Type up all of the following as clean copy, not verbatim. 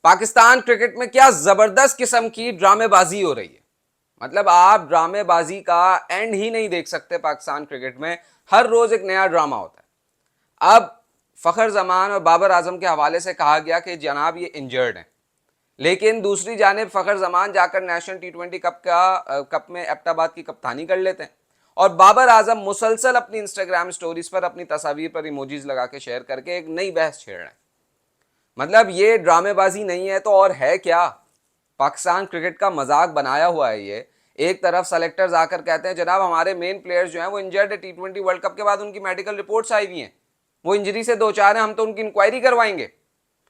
Pakistan cricket में क्या जबरदस्त किस्म की ड्रामेबाजी हो रही है। मतलब आप ड्रामेबाजी का एंड ही नहीं देख सकते। पाकिस्तान क्रिकेट में हर रोज एक नया ड्रामा होता है। अब फखर जमान और बाबर आजम के हवाले से कहा गया कि जनाब ये इंजर्ड हैं, लेकिन दूसरी जानिब फखर जमान जाकर नेशनल टी20 कप में एबटाबाद की कप्तानी कर लेते हैं और बाबर आजम मुसलसल अपनी इंस्टाग्राम स्टोरीज पर अपनी तस्वीर पर इमोजीज लगा के शेयर करके एक नई बहस छेड़ रहे हैं। मतलब ये ड्रामेबाजी नहीं है तो और है क्या? पाकिस्तान क्रिकेट का मजाक बनाया हुआ है ये। एक तरफ सेलेक्टर्स आकर कहते हैं जनाब हमारे मेन प्लेयर्स जो हैं वो इंजर्ड है, टी20 वर्ल्ड कप के बाद उनकी मेडिकल रिपोर्ट्स आई हुई हैं, वो इंजरी से दो चार हैं, हम तो उनकी इंक्वायरी करवाएंगे।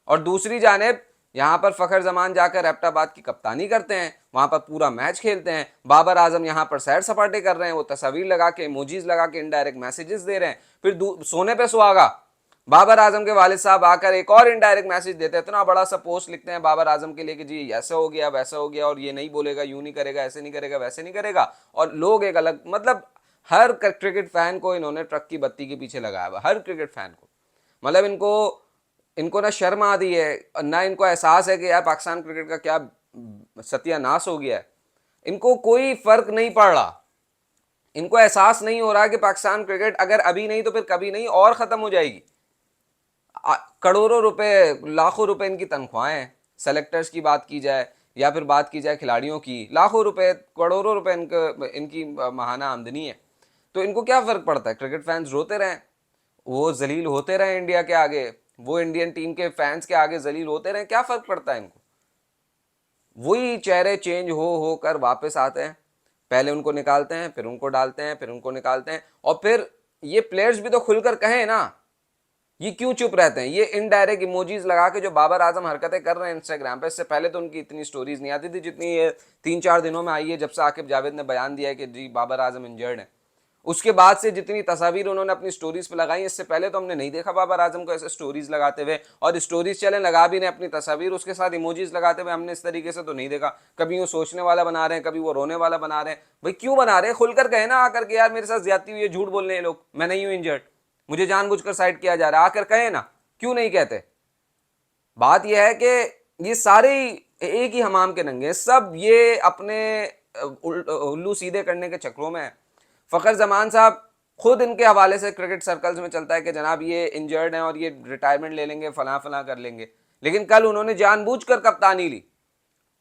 और दूसरी जानेब यहां पर फखर जमान जाकर एबटाबाद की कप्तानी करते हैं, वहां पर पूरा मैच खेलते हैं। बाबर आजम यहां पर सैर सपाटे कर रहे हैं, वो तस्वीर लगा के इमोजीज लगा के इनडायरेक्ट मैसेजेस दे रहे हैं। फिर सोने पे सुहागा बाबर आजम के वालिद साहब आकर एक और इनडायरेक्ट मैसेज देते हैं, इतना बड़ा सा पोस्ट लिखते हैं बाबर आजम के लिए कि जी ऐसा हो गया वैसा हो गया और ये नहीं बोलेगा, यूं नहीं करेगा, ऐसे नहीं करेगा, वैसे नहीं करेगा। और लोग एक अलग, मतलब हर क्रिकेट फैन को इन्होंने ट्रक की बत्ती के पीछे लगाया हुआ, हर क्रिकेट फैन को। मतलब इनको इनको ना शर्म आती है, ना इनको एहसास है कि यार पाकिस्तान क्रिकेट का क्या सत्यानाश हो गया है। इनको कोई फर्क नहीं पड़ रहा। इनको एहसास नहीं हो रहा कि पाकिस्तान क्रिकेट अगर अभी नहीं तो फिर कभी नहीं और खत्म हो जाएगी। करोड़ों रुपए, लाखों रुपए इनकी तनख्वाहें हैं। सेलेक्टर्स की बात की जाए या फिर बात की जाए खिलाड़ियों की, लाखों रुपए करोड़ों रुपए इनकी माहाना आमदनी है। तो इनको क्या फर्क पड़ता है? क्रिकेट फैंस रोते रहें, वो जलील होते रहे इंडिया के आगे, वो इंडियन टीम के फैंस के आगे जलील होते रहे, क्या फर्क पड़ता है इनको? वही चेहरे चेंज हो कर वापस आते हैं। पहले उनको निकालते हैं, फिर उनको डालते हैं, फिर उनको निकालते हैं। और फिर ये प्लेयर्स भी तो खुलकर कहें ना, ये क्यों चुप रहते हैं? ये इनडायरेक्ट इमोजीज लगा के जो बाबर आजम हरकतें कर रहे हैं इंस्टाग्राम पे, इससे पहले तो उनकी इतनी स्टोरीज नहीं आती थी जितनी ये 3-4 दिनों में आई है, जब से आकिब जावेद ने बयान दिया है कि जी बाबर आजम इंजर्ड है। उसके बाद से जितनी तस्वीर उन्होंने अपनी स्टोरीज पे लगाई, इससे पहले तो हमने नहीं देखा बाबर आजम को ऐसे स्टोरीज लगाते हुए। और स्टोरीज चले लगा भी नहीं, अपनी तस्वीर उसके साथ इमोजीज लगाते हुए हमने इस तरीके से तो नहीं देखा। कभी वो सोचने वाला बना रहे हैं, कभी वो रोने वाला बना रहे हैं। भाई क्यों बना रहे हैं? खुलकर कहे ना आकर के यार मेरे साथ ज्यादती हुई है, झूठ बोल रहे हैं लोग, मैं नहीं हूं इंजर्ड, मुझे जानबूझकर साइड किया जा रहा है, आकर कहे ना, क्यों नहीं कहते? बात यह है कि ये सारे एक ही हमाम के नंगे, सब ये अपने उल्लू सीधे करने के चक्रों में है। फखर जमान साहब खुद इनके हवाले से क्रिकेट सर्कल्स में चलता है कि जनाब ये इंजर्ड हैं और ये रिटायरमेंट ले लेंगे, फला फला कर लेंगे। लेकिन कल उन्होंने जानबूझकर कप्तानी ली।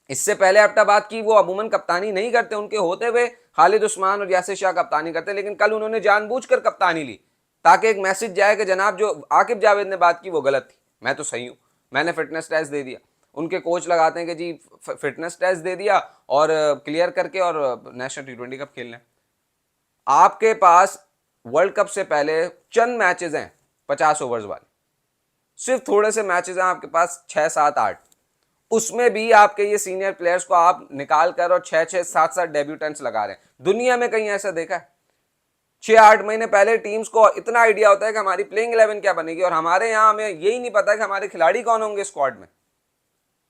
इससे पहले एबटाबाद की वो अमूमन कप्तानी नहीं करते, उनके होते हुए खालिद उस्मान और यासिर शाह कप्तानी करते, लेकिन कल उन्होंने जानबूझकर कप्तानी ली ताकि एक मैसेज जाए कि जनाब जो आकिब जावेद ने बात की वो गलत थी, मैं तो सही हूं, मैंने फिटनेस टेस्ट दे दिया। उनके कोच लगाते हैं कि जी फिटनेस टेस्ट दे दिया और क्लियर करके और नेशनल टी20 कप खेलना है। आपके पास वर्ल्ड कप से पहले चंद मैचेस हैं 50 ओवर्स वाले, सिर्फ थोड़े से मैचेस हैं आपके पास, 6-7-8। उसमें भी आपके ये सीनियर प्लेयर्स को आप निकाल कर और 6-6, 7-7 डेब्यूटेंट्स लगा रहे हैं। दुनिया में कहीं ऐसा देखा है? 6-8 महीने पहले टीम्स को इतना आइडिया होता है कि हमारी प्लेइंग 11 क्या बनेगी, और हमारे यहां हमें यही नहीं पता कि हमारे खिलाड़ी कौन होंगे स्क्वाड में।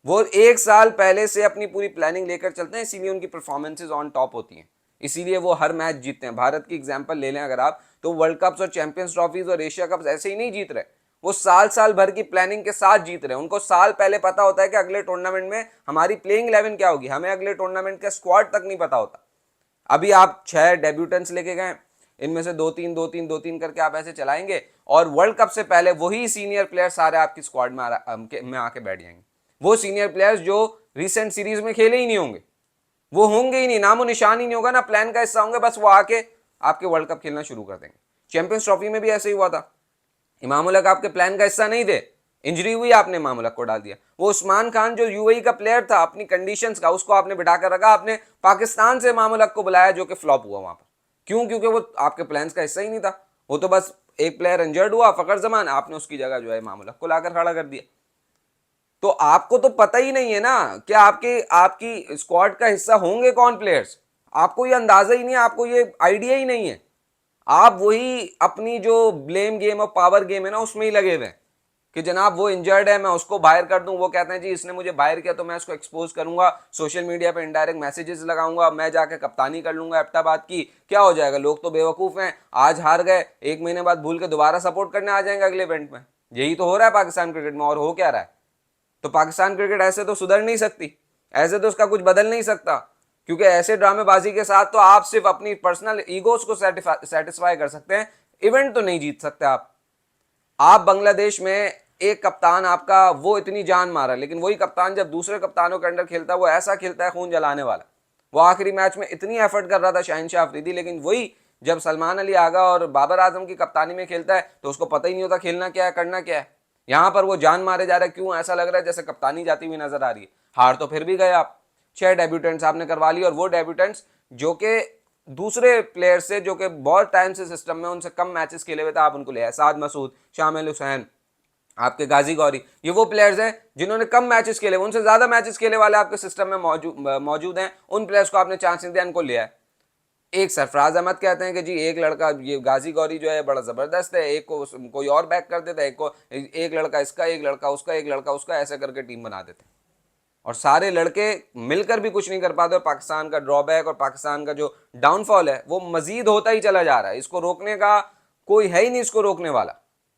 वो एक साल पहले से अपनी पूरी प्लानिंग लेकर चलते हैं, इसीलिए उनकी परफॉर्मेंसेज ऑन टॉप होती हैं, इसीलिए वो हर मैच जीतते हैं। भारत की एग्जांपल ले लें अगर आप, तो वर्ल्ड कप्स और चैंपियंस ट्रॉफीज और एशिया कप्स ऐसे ही नहीं जीत रहे, वो साल साल भर की प्लानिंग के साथ जीत रहे हैं। उनको साल पहले पता होता है कि अगले टूर्नामेंट में हमारी प्लेइंग 11 क्या होगी, हमें अगले टूर्नामेंट का स्क्वाड तक नहीं पता होता। अभी आप 6 डेब्यूटेंट्स लेके गए, इनमें से 2-3 2-3 2-3 करके आप ऐसे चलाएंगे और वर्ल्ड कप से पहले वही सीनियर प्लेयर सारे आपकी स्क्वाड में आके बैठ जाएंगे। वो सीनियर प्लेयर्स जो रिसेंट सीरीज में खेले ही नहीं होंगे, वो होंगे ही नहीं, नामो निशान ही नहीं होगा, ना प्लान का हिस्सा होंगे, बस वो आके आपके वर्ल्ड कप खेलना शुरू कर देंगे। चैंपियंस ट्रॉफी में भी ऐसे ही हुआ था। इमाम उल हक आपके प्लान का हिस्सा नहीं थे, इंजरी हुई, आपने इमाम उल हक को डाल दिया। वो उस्मान खान जो यूएई का प्लेयर था अपनी कंडीशंस का, उसको आपने बिठाकर रखा, आपने पाकिस्तान से इमाम उल हक को बुलाया जो कि फ्लॉप हुआ वहां पर। क्यों? क्योंकि वो आपके प्लान्स का हिस्सा ही नहीं था। वो तो बस एक प्लेयर इंजर्ड हुआ फखर जमान, आपने उसकी जगह जो है इमाम उल हक को लाकर खड़ा कर दिया। तो आपको तो पता ही नहीं है ना कि आपके आपकी स्क्वाड का हिस्सा होंगे कौन प्लेयर्स, आपको ये अंदाजा ही नहीं है, आपको ये आइडिया ही नहीं है। आप वही अपनी जो ब्लेम गेम और पावर गेम है ना उसमें ही लगे हुए हैं कि जनाब वो इंजर्ड है, मैं उसको बाहर कर दूं। वो कहते हैं जी इसने मुझे बाहर किया तो मैं उसको एक्सपोज करूंगा, सोशल मीडिया पे इनडायरेक्ट मैसेजेस लगाऊंगा, मैं जाके कप्तानी कर लूंगा एबटाबाद की, क्या हो जाएगा? लोग तो बेवकूफ हैं, आज हार गए, एक महीने बाद भूल के दोबारा सपोर्ट करने आ जाएंगे अगले इवेंट में। यही तो हो रहा है पाकिस्तान क्रिकेट में, और हो क्या रहा है? तो पाकिस्तान क्रिकेट ऐसे तो सुधर नहीं सकती, ऐसे तो उसका कुछ बदल नहीं सकता, क्योंकि ऐसे ड्रामेबाजी के साथ तो आप सिर्फ अपनी पर्सनल ईगोस को सेटिस्फाई कर सकते हैं, इवेंट तो नहीं जीत सकते आप बांग्लादेश में एक कप्तान आपका वो इतनी जान मारा, लेकिन वही कप्तान जब दूसरे कप्तानों के अंडर खेलता है वो ऐसा खेलता है खून जलाने वाला। वो आखिरी मैच में इतनी एफर्ट कर रहा था शहनशाह अफरीदी, लेकिन वही जब सलमान अली आगा और बाबर आजम की कप्तानी में खेलता है तो उसको पता ही नहीं होता खेलना क्या है, करना क्या है। यहां पर वो जान मारे जा रहा है, क्यों ऐसा लग रहा है जैसे कप्तानी जाती हुई नजर आ रही है। हार तो फिर भी गए आप, 6 डेब्यूटेंट्स आपने करवा ली, और वो डेब्यूटेंट्स जो कि दूसरे प्लेयर से जो कि बहुत टाइम से सिस्टम में उनसे कम मैचेस खेले हुए थे, आप उनको ले आए। साद मसूद, शामिल हुसैन, आपके गाजी गौरी, ये वो प्लेयर्स हैं जिन्होंने कम मैचेस खेले, उनसे ज्यादा मैचेस खेले वाले आपके सिस्टम में मौजूद हैं। उन प्लेयर्स को आपने चांस नहीं दिया, इनको लिया है। एक सरफराज अहमद कहते हैं कि जी एक लड़का ये गाजी गौरी जो है बड़ा जबरदस्त है, एक को कोई और बैक कर देता है, एक लड़का इसका, एक लड़का उसका, एक लड़का उसका, ऐसे करके टीम बना देते हैं, और सारे लड़के मिलकर भी कुछ नहीं कर पाते। और पाकिस्तान का ड्रॉबैक और पाकिस्तान का जो डाउनफॉल है वो मजीद होता ही चला जा रहा है। इसको रोकने का कोई है ही नहीं, इसको रोकने वाला।